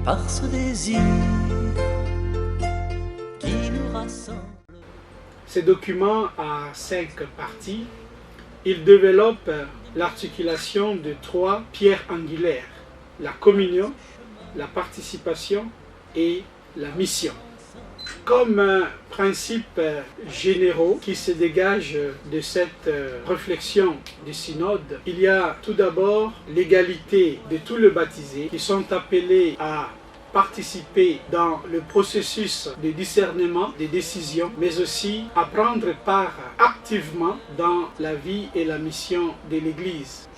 par ce désir qui nous rassemble. Ce document a 5 parties. Il développe l'articulation de 3 pierres angulaires, la communion, la participation et la mission. Comme principes généraux qui se dégagent de cette réflexion du synode, il y a tout d'abord l'égalité de tous les baptisés qui sont appelés à participer dans le processus de discernement des décisions, mais aussi à prendre part activement dans la vie et la mission de l'Église.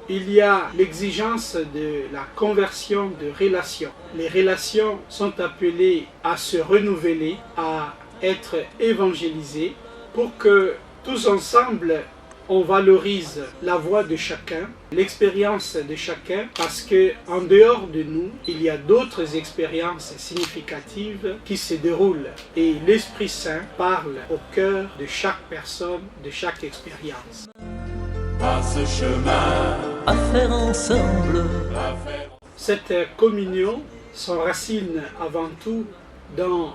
Il y a l'exigence de la conversion de relations. Les relations sont appelées à se renouveler, à être évangélisées pour que tous ensemble on valorise la voix de chacun, l'expérience de chacun, parce que en dehors de nous, il y a d'autres expériences significatives qui se déroulent et l'Esprit Saint parle au cœur de chaque personne, de chaque expérience. Par ce chemin À faire ensemble. Cette communion s'enracine avant tout dans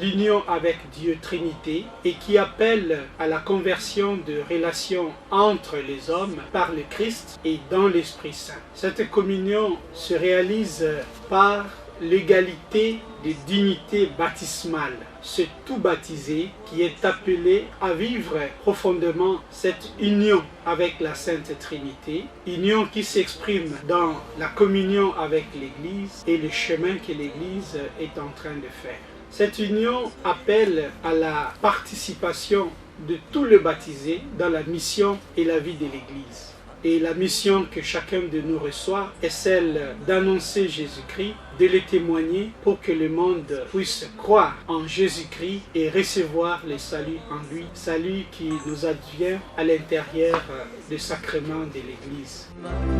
l'union avec Dieu Trinité et qui appelle à la conversion de relations entre les hommes par le Christ et dans l'Esprit Saint. Cette communion se réalise par l'égalité des dignités baptismales. C'est tout baptisé qui est appelé à vivre profondément cette union avec la Sainte Trinité, union qui s'exprime dans la communion avec l'Église et le chemin que l'Église est en train de faire. Cette union appelle à la participation de tous les baptisés dans la mission et la vie de l'Église. Et la mission que chacun de nous reçoit est celle d'annoncer Jésus-Christ, de le témoigner pour que le monde puisse croire en Jésus-Christ et recevoir le salut en lui, salut qui nous advient à l'intérieur des sacrements de l'Église.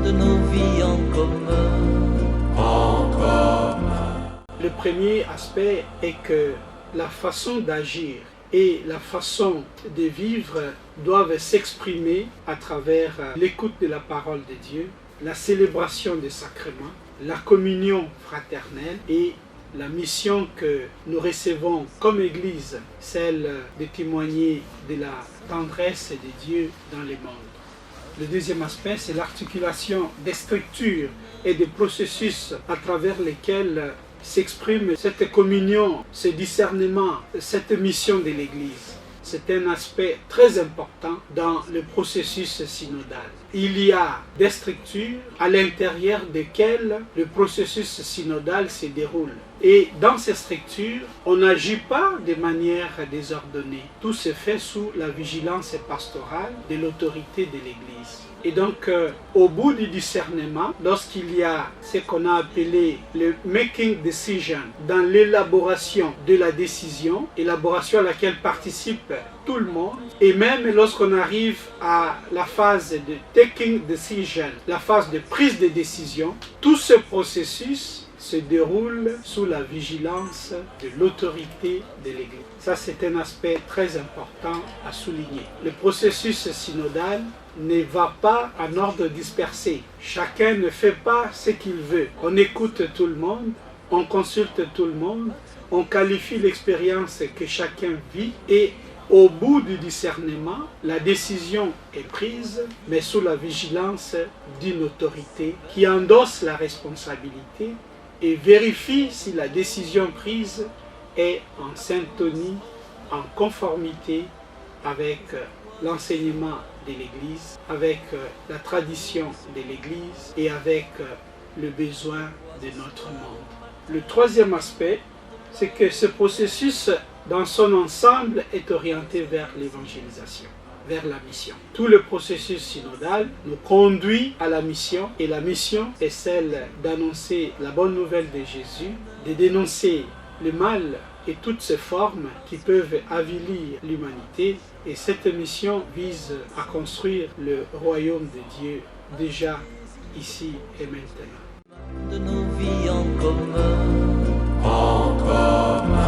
De nos vies en commun. en commun. Le premier aspect est que la façon d'agir et la façon de vivre doivent s'exprimer à travers l'écoute de la parole de Dieu, la célébration des sacrements, la communion fraternelle et la mission que nous recevons comme Église, celle de témoigner de la tendresse de Dieu dans le monde. Le deuxième aspect, c'est l'articulation des structures et des processus à travers lesquels s'exprime cette communion, ce discernement, cette mission de l'Église. C'est un aspect très important dans le processus synodal. Il y a des structures à l'intérieur desquelles le processus synodal se déroule. Et dans ces structures, on n'agit pas de manière désordonnée. Tout se fait sous la vigilance pastorale de l'autorité de l'Église. Et donc, au bout du discernement, lorsqu'il y a ce qu'on a appelé le making decision, dans l'élaboration de la décision, élaboration à laquelle participe tout le monde, et même lorsqu'on arrive à la phase de taking decision, la phase de prise de décision, tout ce processus se déroule sous la vigilance de l'autorité de l'Église. Ça, c'est un aspect très important à souligner. Le processus synodal ne va pas en ordre dispersé. Chacun ne fait pas ce qu'il veut. On écoute tout le monde, on consulte tout le monde, on qualifie l'expérience que chacun vit et au bout du discernement, la décision est prise, mais sous la vigilance d'une autorité qui endosse la responsabilité et vérifie si la décision prise est en syntonie, en conformité avec l'enseignement de l'Église, avec la tradition de l'Église et avec le besoin de notre monde. Le troisième aspect, c'est que ce processus dans son ensemble est orienté vers l'évangélisation, vers la mission. Tout le processus synodal nous conduit à la mission et la mission est celle d'annoncer la bonne nouvelle de Jésus, de dénoncer le mal et toutes ses formes qui peuvent avilir l'humanité. Et cette mission vise à construire le royaume de Dieu déjà ici et maintenant. De nos vies en commun. En commun.